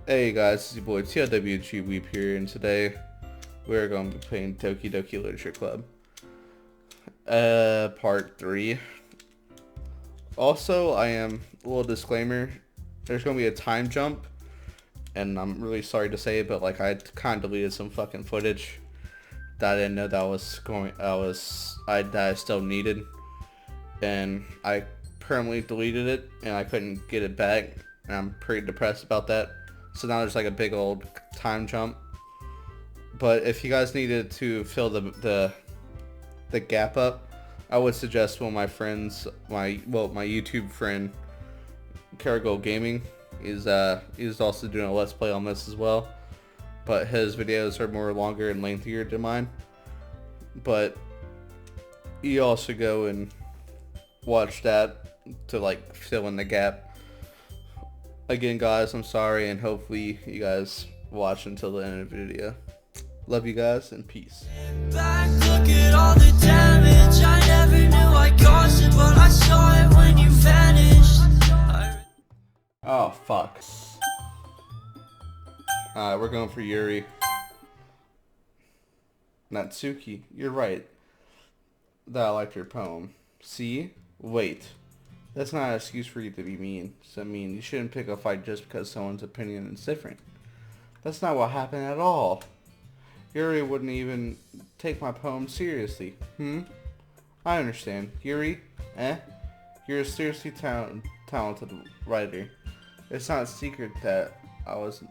Hey guys, it's your boy TLWG Weeb here, and today we're going to be playing Doki Literature Club. Part 3. Also, a little disclaimer, there's going to be a time jump, and I'm really sorry to say it, but like I kind of deleted some fucking footage that I didn't know that I still needed, and I permanently deleted it, and I couldn't get it back, and I'm pretty depressed about that. So now there's like a big old time jump. But if you guys needed to fill the gap up, I would suggest one of my friends, my YouTube friend, Caragol Gaming, is also doing a Let's Play on this as well. But his videos are more longer and lengthier than mine. But you also go and watch that to like fill in the gap. Again, guys, I'm sorry, and hopefully you guys watch until the end of the video. Love you guys, and peace. Back, look at all the damage. I never knew I caused it, but I saw it when you vanished. Oh, fuck. Alright, we're going for Yuri. Natsuki, you're right. That I liked your poem. See? Wait. That's not an excuse for you to be mean. So, I mean, you shouldn't pick a fight just because someone's opinion is different. That's not what happened at all. Yuri wouldn't even take my poem seriously. I understand. Yuri? You're a seriously talented writer. It's no secret that I was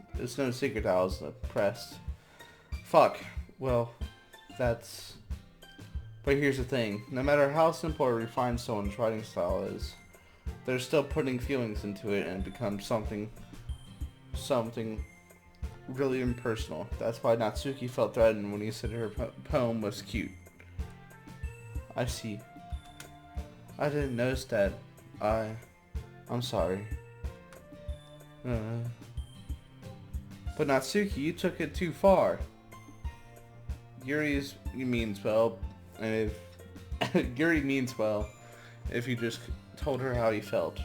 impressed. Fuck. Well, but here's the thing. No matter how simple or refined someone's writing style is, they're still putting feelings into it, and it becomes something really impersonal. That's why Natsuki felt threatened when he said her poem was cute. I see. I didn't notice that. I'm sorry. But Natsuki, you took it too far. Yuri means well, and if Yuri means well, if you just told her how you felt.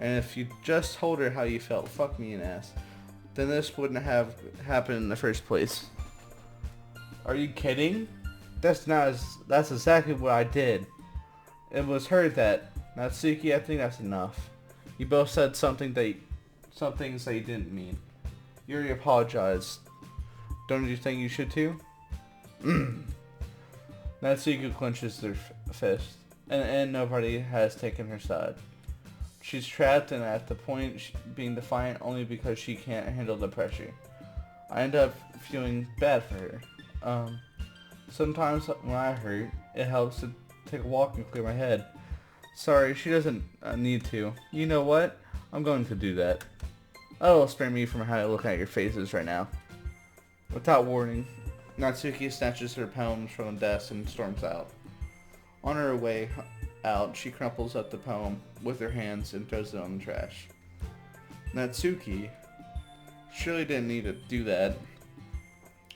And if you just told her how you felt, fuck me an ass, then this wouldn't have happened in the first place. Are you kidding? That's exactly what I did. It was her that. Natsuki, I think that's enough. You both said some things that you didn't mean. Yuri apologized. Don't you think you should too? Natsuki clenches their fist, and nobody has taken her side. She's trapped and at the point being defiant only because she can't handle the pressure. I end up feeling bad for her. Sometimes when I hurt, it helps to take a walk and clear my head. Sorry, she doesn't need to. You know what? I'm going to do that. That'll spare me from having to look at your faces right now. Without warning, Natsuki snatches her poems from the desk and storms out. On her way out, she crumples up the poem with her hands and throws it on the trash. Natsuki surely didn't need to do that.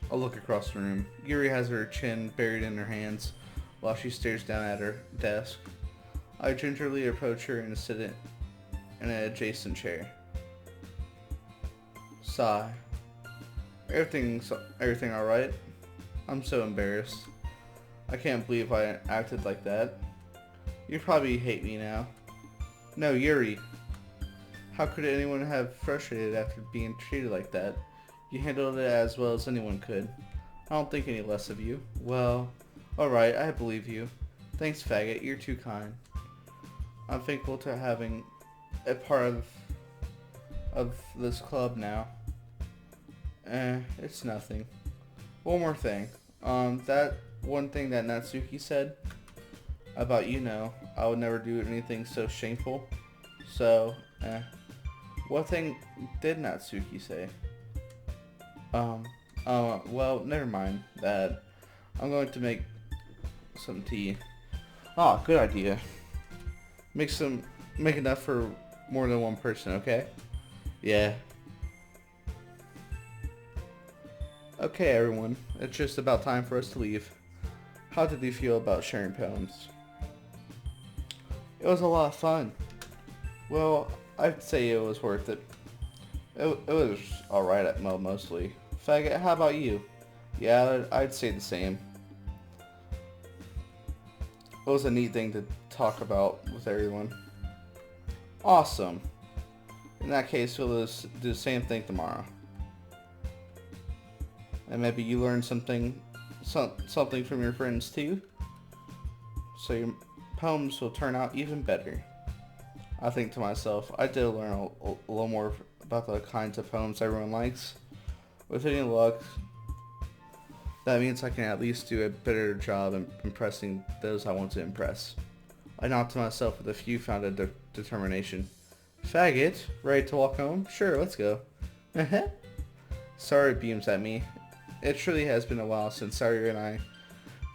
I'll look across the room. Yuri has her chin buried in her hands while she stares down at her desk. I gingerly approach her and sit in an adjacent chair. Sigh. Everything alright? I'm so embarrassed. I can't believe I acted like that. You probably hate me now. No, Yuri. How could anyone have frustrated after being treated like that? You handled it as well as anyone could. I don't think any less of you. Well, alright, I believe you. Thanks, faggot. You're too kind. I'm thankful to having a part of this club now. It's nothing. One more thing. That one thing that Natsuki said about I would never do anything so shameful. So, what thing did Natsuki say? Well, never mind that. I'm going to make some tea. Ah, good idea. Make enough for more than one person, okay? Yeah. Okay, everyone. It's just about time for us to leave. How did you feel about sharing poems? It was a lot of fun. Well, I'd say it was worth it. It was alright at mostly. Faggot, how about you? Yeah, I'd say the same. It was a neat thing to talk about with everyone. Awesome. In that case, we'll just do the same thing tomorrow. And maybe you learn something from your friends too. So your poems will turn out even better. I think to myself, I did learn a little more about the kinds of poems everyone likes. With any luck, that means I can at least do a better job in impressing those I want to impress. I nodded to myself with a few founded determination. Faggot, ready to walk home? Sure, let's go. Sorry beams at me. It truly has been a while since Sari and I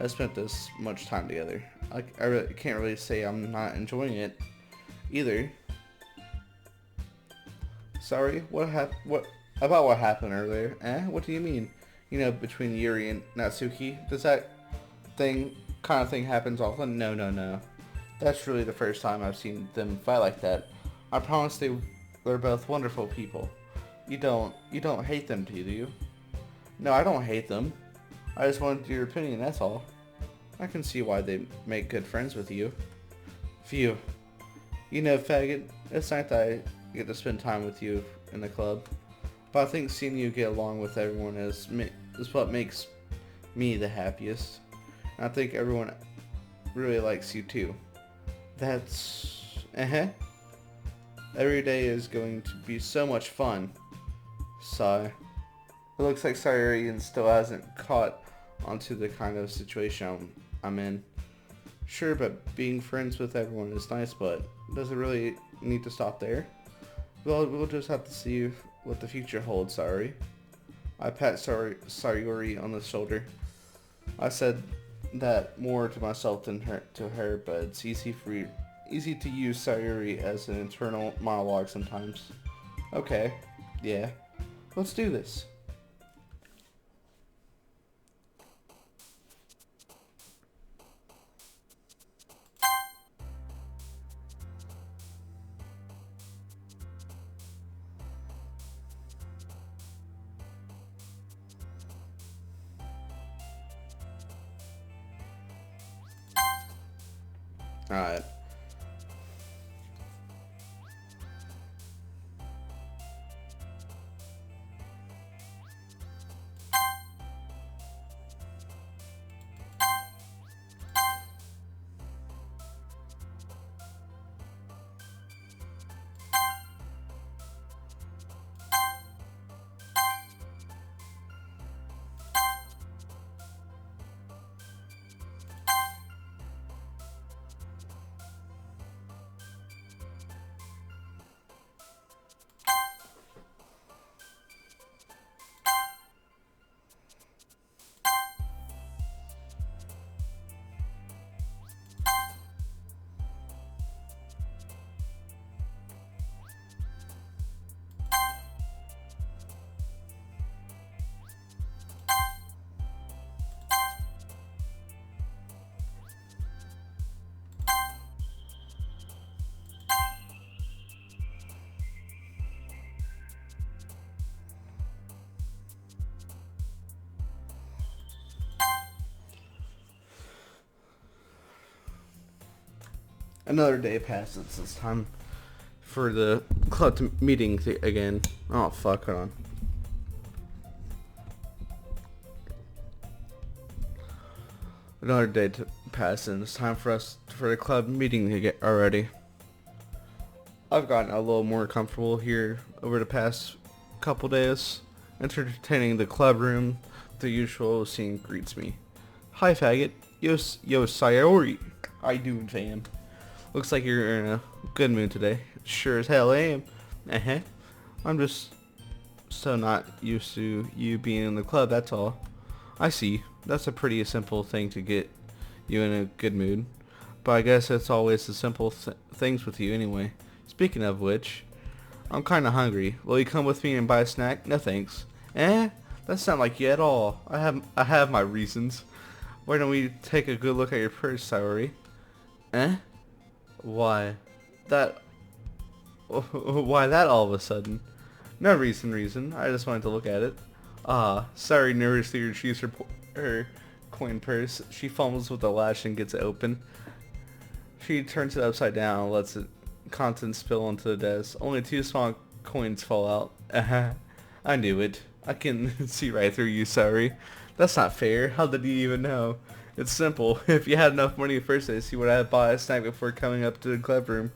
have spent this much time together. I really can't really say I'm not enjoying it either. Sorry, what about what happened earlier? What do you mean? You know, between Yuri and Natsuki? Does that kind of thing happens often? No. That's really the first time I've seen them fight like that. I promise they're both wonderful people. You don't hate them, do you? No, I don't hate them. I just wanted your opinion, that's all. I can see why they make good friends with you. Phew. You know, faggot, it's nice that I get to spend time with you in the club. But I think seeing you get along with everyone is what makes me the happiest. And I think everyone really likes you too. That's... Every day is going to be so much fun. Sigh. It looks like Sayuri still hasn't caught onto the kind of situation I'm in. Sure, but being friends with everyone is nice, but does it really need to stop there? Well, we'll just have to see what the future holds, Sayuri. I pat Sayuri on the shoulder. I said that more to myself than to her, but it's easy to use Sayuri as an internal monologue sometimes. Okay, yeah, let's do this. Alright. Another day passes. It's time for the club meeting again. Oh, fuck, hold on. Another day passes, and it's time for the club meeting to get already. I've gotten a little more comfortable here over the past couple days. Entertaining the club room, the usual scene greets me. Hi, faggot. Yo, Sayori. How you doing, fam? Looks like you're in a good mood today. Sure as hell am. I'm just so not used to you being in the club, that's all. I see. That's a pretty simple thing to get you in a good mood. But I guess it's always the simple things with you anyway. Speaking of which, I'm kinda hungry. Will you come with me and buy a snack? No thanks. That's not like you at all. I have my reasons. Why don't we take a good look at your purse, Sayori? Why that all of a sudden? No reason. I just wanted to look at it. Sorry, nervously retrieves her coin purse. She fumbles with the latch and gets it open. She turns it upside down and lets it contents spill onto the desk. Only 2 small coins fall out. I knew it. I can see right through you, sorry. That's not fair. How did you even know? It's simple. If you had enough money the first day, you would have bought a snack before coming up to the club room.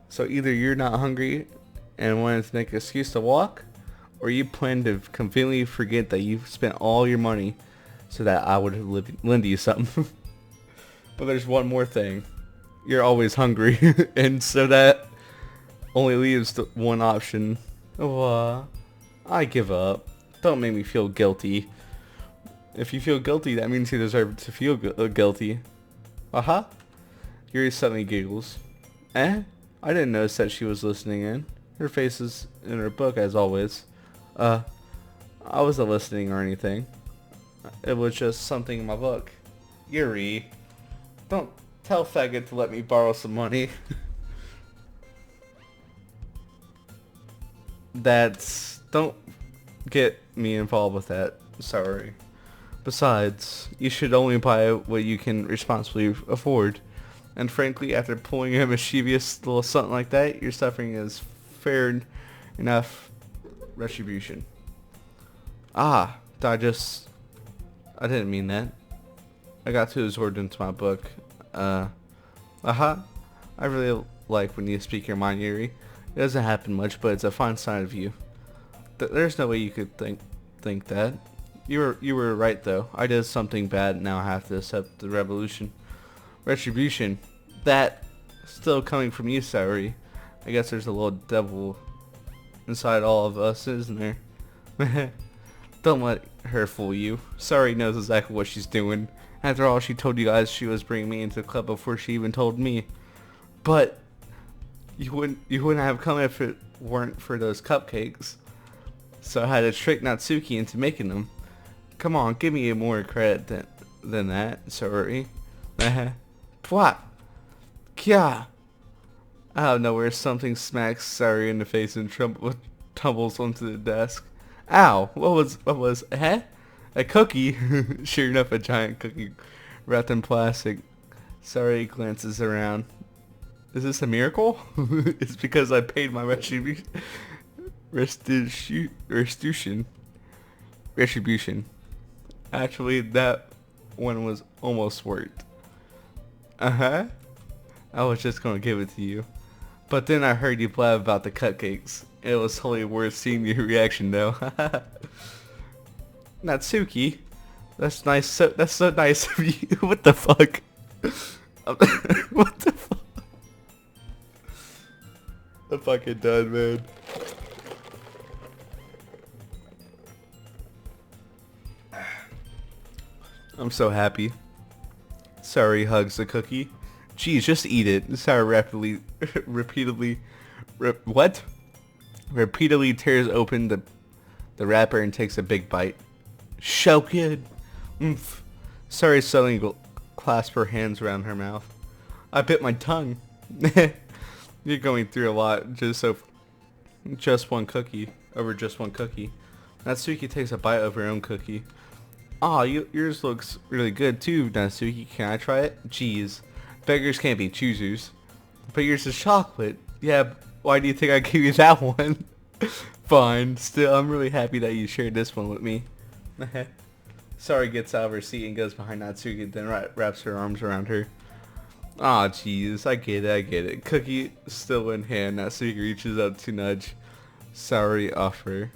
So either you're not hungry and wanted to make an excuse to walk, or you plan to conveniently forget that you've spent all your money so that I would lend you something. But there's one more thing. You're always hungry, and so that only leaves the one option. I give up. Don't make me feel guilty. If you feel guilty, that means you deserve to feel guilty. Yuri suddenly giggles. I didn't notice that she was listening in. Her face is in her book as always. I wasn't listening or anything. It was just something in my book. Yuri, don't tell faggot to let me borrow some money. Don't get me involved with that. Sorry. Besides, you should only buy what you can responsibly afford. And frankly, after pulling a mischievous little something like that, your suffering is fair enough retribution. I didn't mean that. I got too absorbed into my book. I really like when you speak your mind, Yuri. It doesn't happen much, but it's a fine sign of you. There's no way you could think that. You were right though. I did something bad. Now I have to accept the retribution. That still coming from you, Saori. I guess there's a little devil inside all of us, isn't there? Don't let her fool you. Saori knows exactly what she's doing. After all, she told you guys she was bringing me into the club before she even told me. But you wouldn't have come if it weren't for those cupcakes. So I had to trick Natsuki into making them. Come on, give me more credit than that, Saori. Pwah! Kya! Out of nowhere, something smacks Saori in the face and tumbles onto the desk. Ow! What was? A cookie? Sure enough, a giant cookie wrapped in plastic. Saori glances around. Is this a miracle? It's because I paid my restitution. Actually, that one was almost worked. I was just gonna give it to you. But then I heard you blab about the cupcakes. It was totally worth seeing your reaction though. Natsuki, that's nice. That's so nice of you. What the fuck? What the fuck? I'm fucking done, man. I'm so happy. Saori hugs the cookie. Geez, just eat it. Saori repeatedly tears open the wrapper and takes a big bite. So good. Saori suddenly clasps her hands around her mouth. I bit my tongue. You're going through a lot over just one cookie. Natsuki takes a bite of her own cookie. Aw, yours looks really good too, Natsuki. Can I try it? Jeez. Beggars can't be choosers. But yours is chocolate. Yeah, why do you think I gave you that one? Fine. Still, I'm really happy that you shared this one with me. Saori gets out of her seat and goes behind Natsuki, then wraps her arms around her. Aw, jeez. I get it. Cookie still in hand. Natsuki reaches up to nudge Saori off her.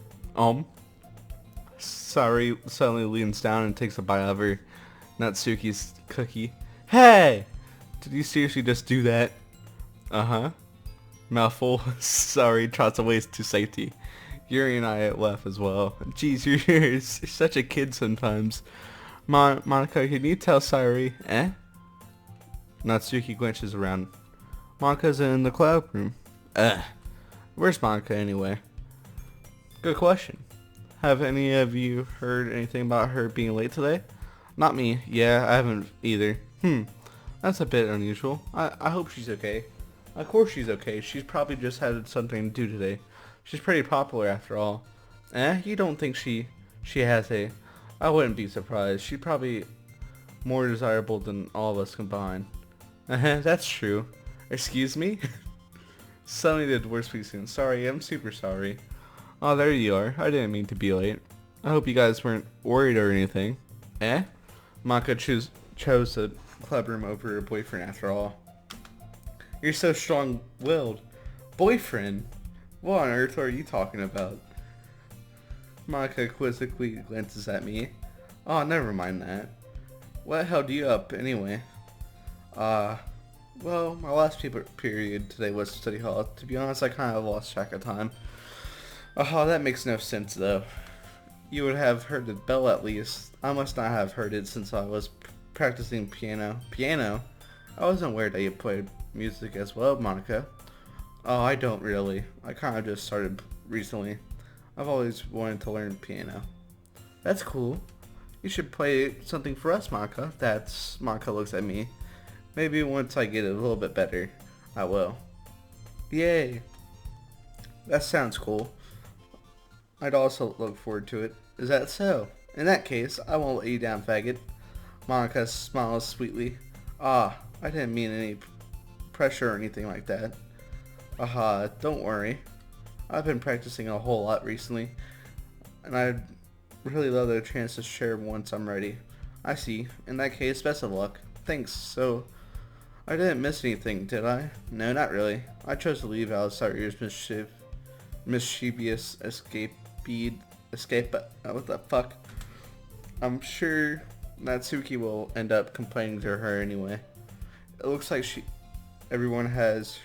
Saori suddenly leans down and takes a bite of her Natsuki's cookie. Hey! Did you seriously just do that? Mouthful. Saori trots away to safety. Yuri and I laugh as well. Jeez, you're such a kid sometimes. Monica, can you tell Saori? Natsuki glances around. Monica's in the cloud room. Where's Monica anyway? Good question. Have any of you heard anything about her being late today? Not me. Yeah, I haven't either. That's a bit unusual. I hope she's okay. Of course she's okay. She's probably just had something to do today. She's pretty popular after all. You don't think she has a... I wouldn't be surprised. She's probably more desirable than all of us combined. That's true. Excuse me? Suddenly the dwarf speaks in. Sorry, I'm super sorry. Oh, there you are. I didn't mean to be late. I hope you guys weren't worried or anything. Maka chose the clubroom over her boyfriend after all. You're so strong-willed. Boyfriend? What on earth are you talking about? Maka quizzically glances at me. Oh, never mind that. What held you up, anyway? Well, my last period today was study hall. To be honest, I kind of lost track of time. That makes no sense, though. You would have heard the bell at least. I must not have heard it since I was practicing piano. Piano? I wasn't aware that you played music as well, Monica. Oh, I don't really. I kind of just started recently. I've always wanted to learn piano. That's cool. You should play something for us, Monica. Monica looks at me. Maybe once I get a little bit better, I will. Yay. That sounds cool. I'd also look forward to it. Is that so? In that case, I won't let you down, faggot. Monica smiles sweetly. I didn't mean any pressure or anything like that. Don't worry. I've been practicing a whole lot recently, and I'd really love the chance to share once I'm ready. I see. In that case, best of luck. Thanks. So, I didn't miss anything, did I? No, not really. I chose to leave outside your mischievous escape. What the fuck? I'm sure Natsuki will end up complaining to her anyway. It looks like everyone has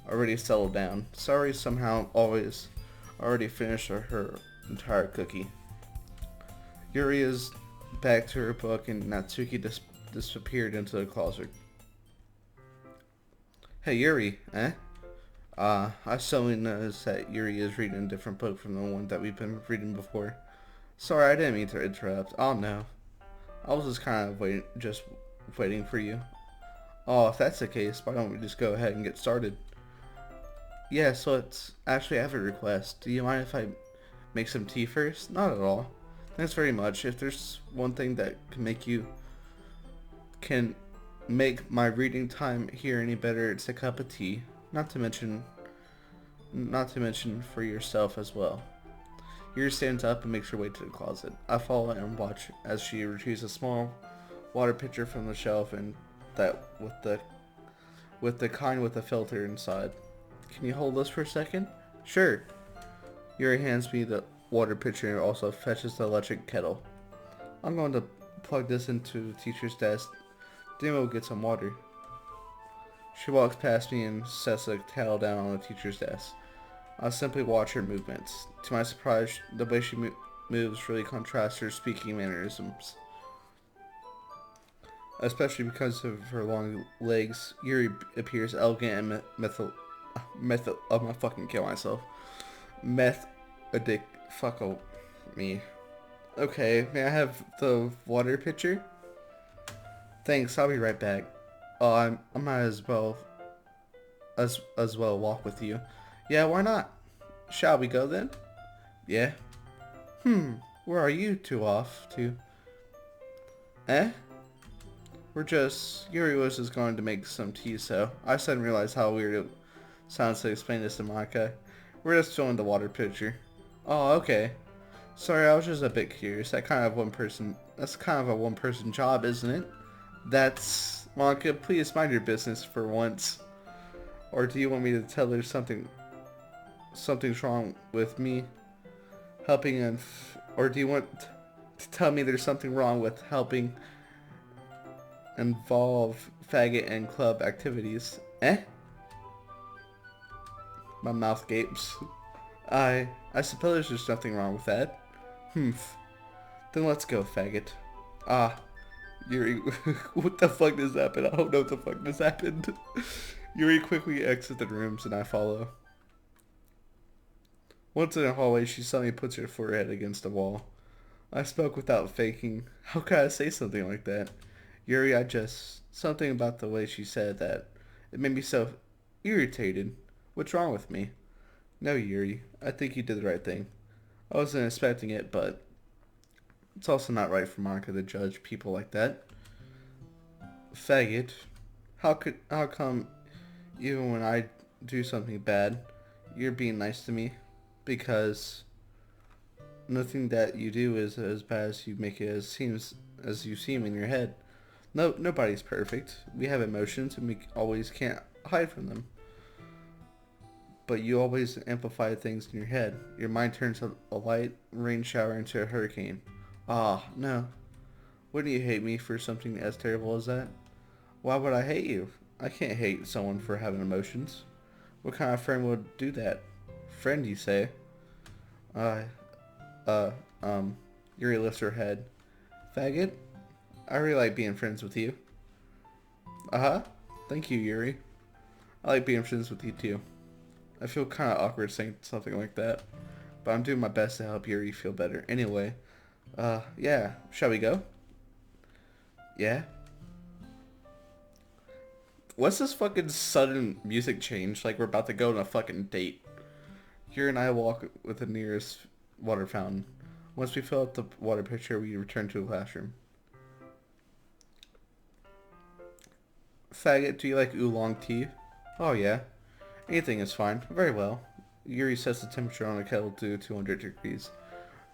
already settled down. Sorry, somehow always already finished her entire cookie. Yuri is back to her book and Natsuki disappeared into the closet. Hey Yuri, I suddenly noticed that Yuri is reading a different book from the one that we've been reading before. Sorry, I didn't mean to interrupt. Oh no. I was just kind of waiting for you. Oh, if that's the case, why don't we just go ahead and get started? Yeah, so I have a request. Do you mind if I make some tea first? Not at all. Thanks very much. If there's one thing that can make my reading time here any better, it's a cup of tea. Not to mention for yourself as well. Yuri stands up and makes her way to the closet. I follow and watch as she retrieves a small water pitcher from the shelf and that with the kind with a filter inside. Can you hold this for a second? Sure. Yuri hands me the water pitcher and also fetches the electric kettle. I'm going to plug this into the teacher's desk. Then we'll get some water. She walks past me and sets the kettle down on the teacher's desk. I simply watch her movements. To my surprise, the way she moves really contrasts her speaking mannerisms. Especially because of her long legs, Yuri appears elegant and I'm gonna fucking kill myself. Fuck me. Okay, may I have the water pitcher? Thanks, I'll be right back. I might as well walk with you. Yeah, why not? Shall we go then? Yeah. Where are you two off to? Yuri was just going to make some tea, so I suddenly realized how weird it sounds to explain this to Monica. We're just filling the water pitcher. Oh, okay. Sorry, I was just a bit curious. That's kind of a one-person job, isn't it? Monica, please mind your business for once. Or do you want me to tell her something's wrong with me helping or do you want to tell me there's something wrong with helping involve faggot and club activities? My mouth gapes. I suppose there's nothing wrong with that. Then let's go, faggot. Yuri, what the fuck just happened? I don't know what the fuck just happened. Yuri quickly exits the rooms and I follow. Once in the hallway, she suddenly puts her forehead against the wall. I spoke without faking. How could I say something like that? Yuri, something about the way she said that. It made me so irritated. What's wrong with me? No, Yuri. I think you did the right thing. I wasn't expecting it, but it's also not right for Monica to judge people like that. Faggot. How come even when I do something bad, you're being nice to me? Because nothing that you do is as bad as you make it as you seem in your head. No, nobody's perfect. We have emotions and we always can't hide from them. But you always amplify things in your head. Your mind turns a light rain shower into a hurricane. Ah, no. Wouldn't you hate me for something as terrible as that? Why would I hate you? I can't hate someone for having emotions. What kind of friend would do that? Friend, you say? Uh, uh, Yuri lifts her head. Faggot? I really like being friends with you. Uh-huh. Thank you, Yuri. I like being friends with you too. I feel kind of awkward saying something like that, but I'm doing my best to help Yuri feel better. Anyway, yeah. Shall we go? Yeah? What's this fucking sudden music change? Like we're about to go on a fucking date. Yuri and I walk with the nearest water fountain. Once we fill up the water pitcher, we return to the classroom. Faggot, do you like oolong tea? Oh yeah. Anything is fine. Very well. Yuri sets the temperature on the kettle to 200 degrees.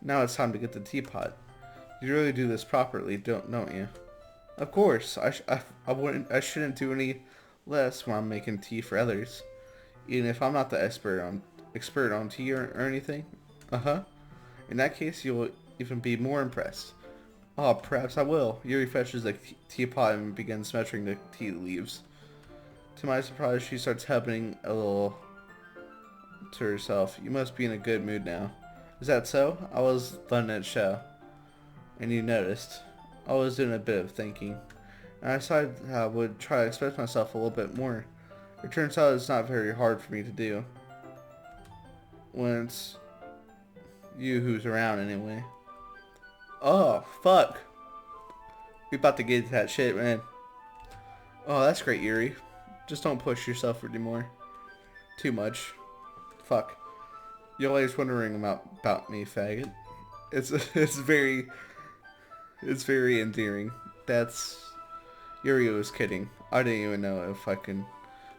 Now it's time to get the teapot. You really do this properly, don't you? Of course. I shouldn't do any less when I'm making tea for others. Even if I'm not the expert on tea or anything. Uh-huh. In that case, you'll even be more impressed. Oh, perhaps I will. Yuri fetches the teapot and begins measuring the tea leaves. To my surprise, she starts humming a little to herself. You must be in a good mood now. Is that so? I was letting it show. And you noticed. I was doing a bit of thinking. And I decided I would try to express myself a little bit more. It turns out it's not very hard for me to do. When it's you who's around anyway. Oh, fuck. We about to get into that shit, man. Oh, that's great, Yuri. Just don't push yourself anymore. Too much. Fuck. You're always wondering about me, faggot. It's very endearing. That's Yuri was kidding. I didn't even know if I can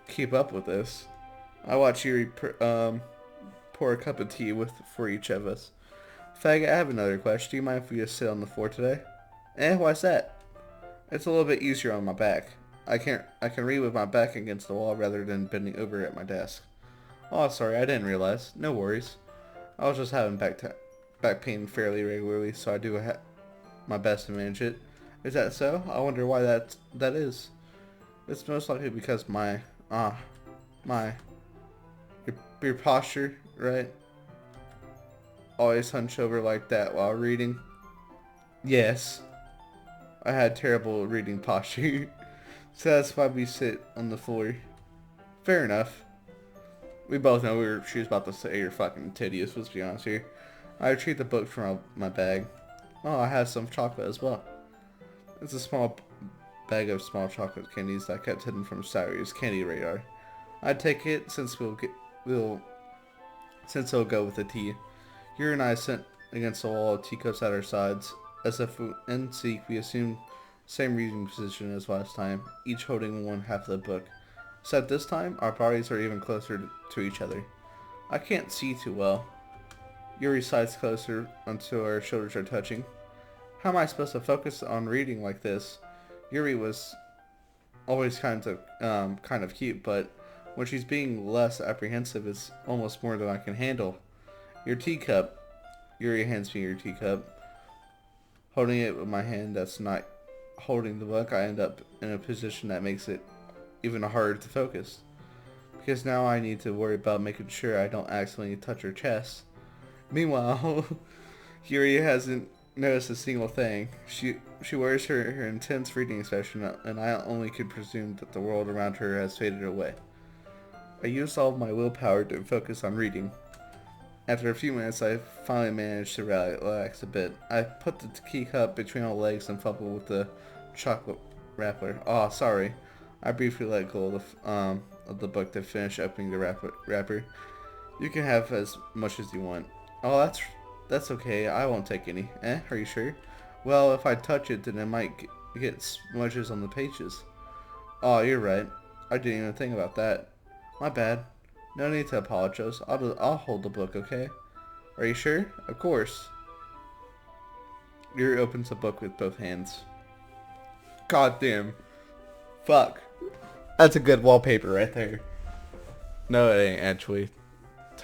keep up with this. I watch Yuri pour a cup of tea for each of us. Faggot, I have another question. Do you mind if we just sit on the floor today? Why's that? It's a little bit easier on my back. I can read with my back against the wall rather than bending over at my desk. Oh, sorry, I didn't realize. No worries. I was just having back pain fairly regularly, so I do my best to manage it. Is that so? I wonder why that is. It's most likely because your posture, right? Always hunch over like that while reading. Yes, I had terrible reading posture. So that's why we sit on the floor. Fair enough. We both know she was about to say you're fucking tedious, let's be honest here. I retrieved the book from my bag. Oh, I have some chocolate as well. It's a small bag of small chocolate candies that I kept hidden from Sary's candy radar. I'd take it since it'll go with the tea. Yuri and I sat against the wall, teacups at our sides. As if in sync, we assumed same reading position as last time, each holding one half of the book. Except this time, our bodies are even closer to each other. I can't see too well. Yuri sides closer until our shoulders are touching. How am I supposed to focus on reading like this? Yuri was always kind of cute, but when she's being less apprehensive, it's almost more than I can handle. Your teacup. Yuri hands me your teacup. Holding it with my hand that's not holding the book, I end up in a position that makes it even harder to focus. Because now I need to worry about making sure I don't accidentally touch her chest. Meanwhile, Yuri hasn't noticed a single thing. She wears her intense reading expression, and I only could presume that the world around her has faded away. I used all of my willpower to focus on reading. After a few minutes, I finally managed to relax a bit. I put the teacup between my legs and fumbled with the chocolate wrapper. Oh, sorry. I briefly let go of the book to finish opening the wrapper. You can have as much as you want. Oh, that's okay. I won't take any. Are you sure? Well, if I touch it, then it might get smudges on the pages. Oh, you're right. I didn't even think about that. My bad. No need to apologize. I'll hold the book, okay? Are you sure? Of course. Yuri opens the book with both hands. God damn. Fuck. That's a good wallpaper right there. No, it ain't actually.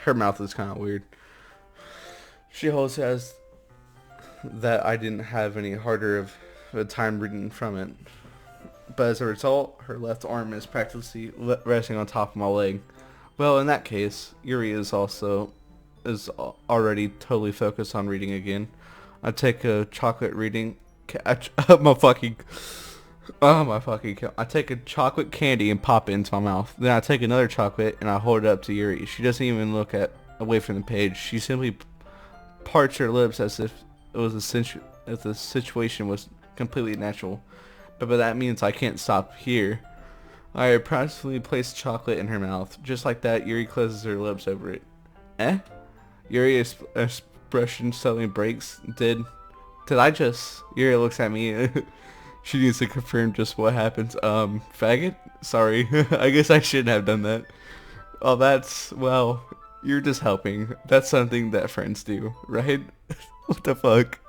Her mouth is kind of weird. She holds says that I didn't have any harder of a time reading from it. But as a result, her left arm is practically resting on top of my leg. Well, in that case, Yuri is already totally focused on reading again. I take a chocolate reading... my fucking... Oh my fucking... I take a chocolate candy and pop it into my mouth. Then I take another chocolate and I hold it up to Yuri. She doesn't even look away from the page. She simply parts her lips as if it was if the situation was completely natural. But that means I can't stop here. I practically place chocolate in her mouth. Just like that, Yuri closes her lips over it. Yuri's expression suddenly breaks. Did I just... Yuri looks at me. She needs to confirm just what happens. Faggot? Sorry. I guess I shouldn't have done that. Oh, well, you're just helping. That's something that friends do, right? What the fuck?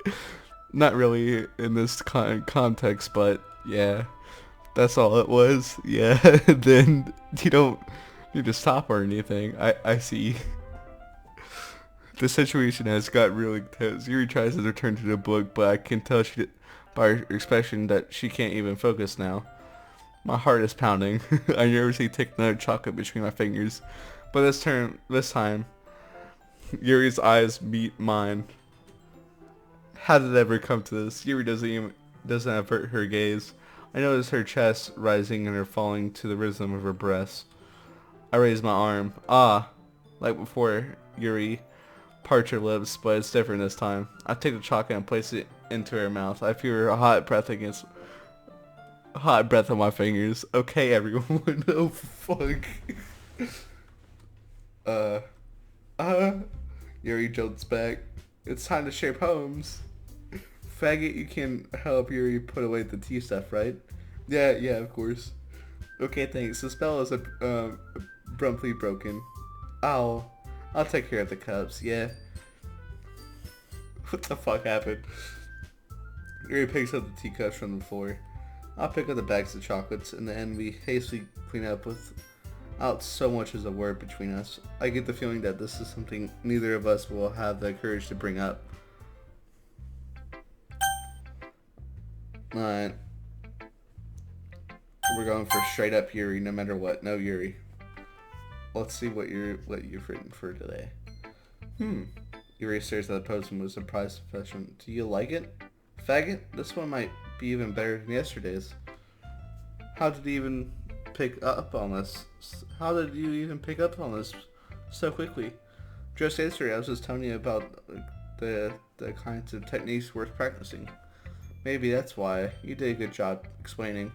Not really in this context, but yeah. That's all it was. Yeah. Then you don't need to stop or anything. I see. The situation has got really tense. Yuri tries to return to the book, but I can tell by her expression that she can't even focus now. My heart is pounding. I nervously take another chocolate between my fingers. But this time, Yuri's eyes meet mine. How did it ever come to this? Yuri doesn't avert her gaze. I notice her chest rising and her falling to the rhythm of her breaths. I raise my arm. Like before, Yuri parts her lips, but it's different this time. I take the chocolate and place it into her mouth. I feel her hot breath on my fingers. Okay, everyone. Oh, fuck. Yuri jolts back. It's time to share poems. Faggot, you can help Yuri put away the tea stuff, right? Yeah, of course. Okay, thanks. The spell is abruptly broken. I'll take care of the cups, yeah. What the fuck happened? Yuri picks up the teacups from the floor. I'll pick up the bags of chocolates. In the end, we hastily clean up without so much as a word between us. I get the feeling that this is something neither of us will have the courage to bring up. Alright. We're going for straight up Yuri, no matter what. No Yuri. Let's see what you've written for today. Yuri stares at the post with a surprised expression. Do you like it? Faggot? This one might be even better than yesterday's. How did you even pick up on this? How did you even pick up on this so quickly? Just yesterday I was just telling you about the kinds of techniques worth practicing. Maybe that's why. You did a good job explaining.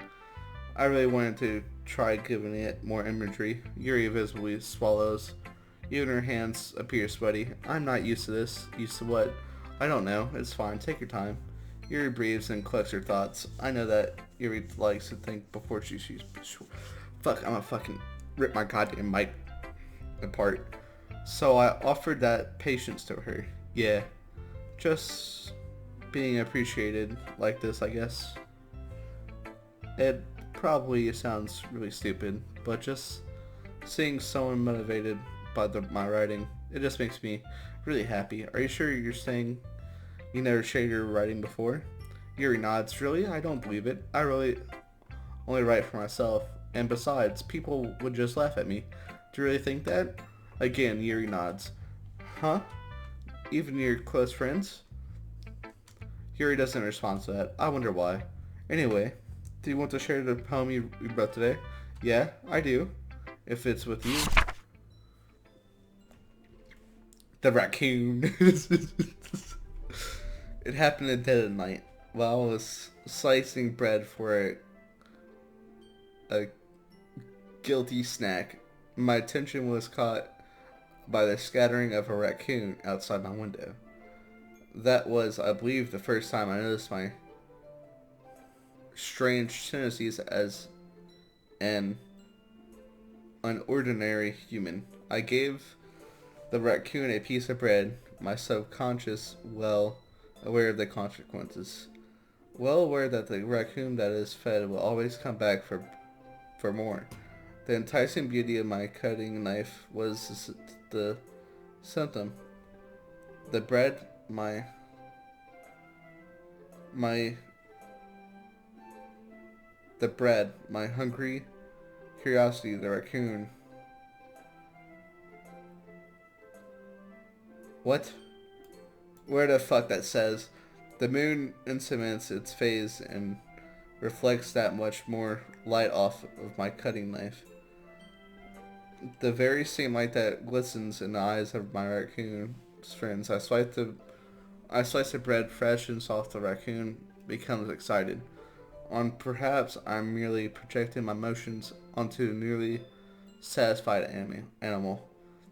I really wanted to try giving it more imagery. Yuri visibly swallows. Even her hands appear sweaty. I'm not used to this. Used to what? I don't know. It's fine. Take your time. Yuri breathes and collects her thoughts. I know that Yuri likes to think before she fuck, I'm gonna fucking rip my goddamn mic apart. So I offered that patience to her. Yeah. Just being appreciated like this, I guess. It probably sounds really stupid, but just seeing someone motivated by my writing, it just makes me really happy. Are you sure you're saying you never shared your writing before? Yuri nods. Really? I don't believe it. I really only write for myself. And besides, people would just laugh at me. Do you really think that? Again, Yuri nods. Huh? Even your close friends? Yuri doesn't respond to that. I wonder why. Anyway, do you want to share the poem you wrote today? Yeah, I do. If it's with you. The raccoon. It happened at dead of night while I was slicing bread for a guilty snack. My attention was caught by the scattering of a raccoon outside my window. That was, I believe, the first time I noticed my strange tendencies as an unordinary human. I gave the raccoon a piece of bread, my subconscious well aware of the consequences. Well aware that the raccoon that is fed will always come back for more. The enticing beauty of my cutting knife was the symptom. The bread, my hungry curiosity, the raccoon. What? Where the fuck that says? The moon incements its phase and reflects that much more light off of my cutting knife. The very same light that glistens in the eyes of my raccoon's friends. I slice the bread fresh and soft. The raccoon becomes excited. Perhaps I'm merely projecting my emotions onto a nearly satisfied animal.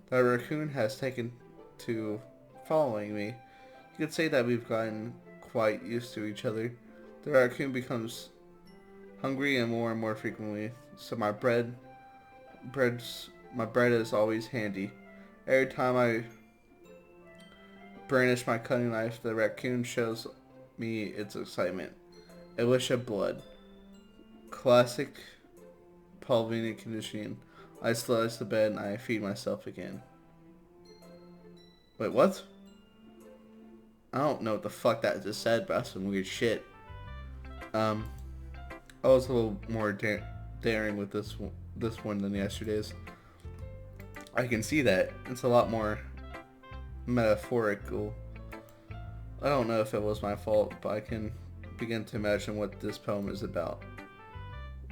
The raccoon has taken to following me. You could say that we've gotten quite used to each other. The raccoon becomes hungry and more frequently, so my bread is always handy. Every time I brandish my cutting knife, the raccoon shows me its excitement. A wish of blood. Classic Pavlovian conditioning. I slice the bed and I feed myself again. Wait, what? I don't know what the fuck that just said, but that's some weird shit. I was a little more daring with this one than yesterday's. I can see that. It's a lot more metaphorical. I don't know if it was my fault, but I can begin to imagine what this poem is about.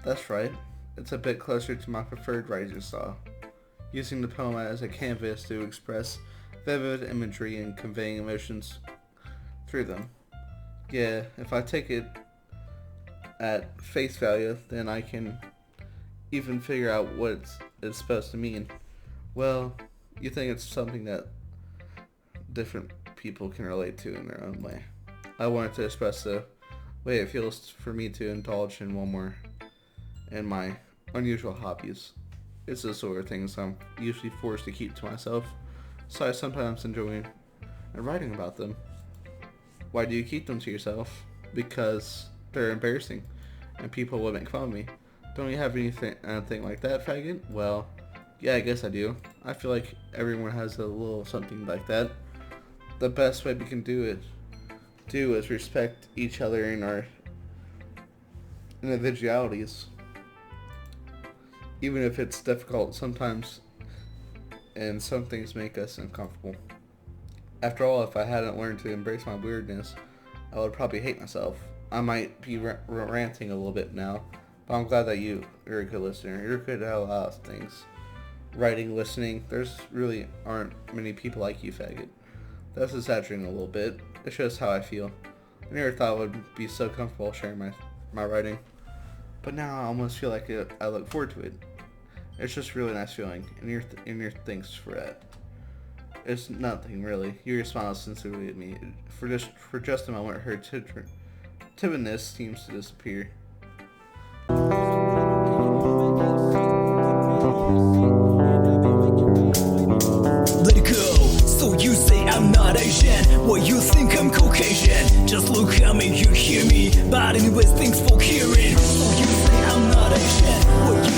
That's right. It's a bit closer to my preferred writing style, using the poem as a canvas to express vivid imagery and conveying emotions through them. Yeah, if I take it at face value, then I can even figure out what it's supposed to mean. Well, you think it's something that different people can relate to in their own way. I wanted to express the way it feels for me to indulge in one more in my unusual hobbies. It's the sort of things I'm usually forced to keep to myself, so I sometimes enjoy writing about them. Why do you keep them to yourself? Because they're embarrassing, and people will make fun of me. Don't you have anything like that, faggot? Well, yeah, I guess I do. I feel like everyone has a little something like that. The best way we can do is respect each other in our individualities. Even if it's difficult sometimes, and some things make us uncomfortable. After all, if I hadn't learned to embrace my weirdness, I would probably hate myself. I might be ranting a little bit now, but I'm glad that you're a good listener. You're good at a lot of things. Writing, listening, there's really aren't many people like you, faggot. That's exaggerating a little bit. It shows how I feel. I never thought I would be so comfortable sharing my writing. But now I almost feel like I look forward to it. It's just a really nice feeling, and your thanks for that. It's nothing really. Your smile sincerely at me. For just a moment, her timidness seems to disappear. Let it go. So you say I'm not Asian. Well, you think I'm Caucasian. Just look at me, you hear me. But anyways, thanks for hearing. So you say I'm not Asian. Well, you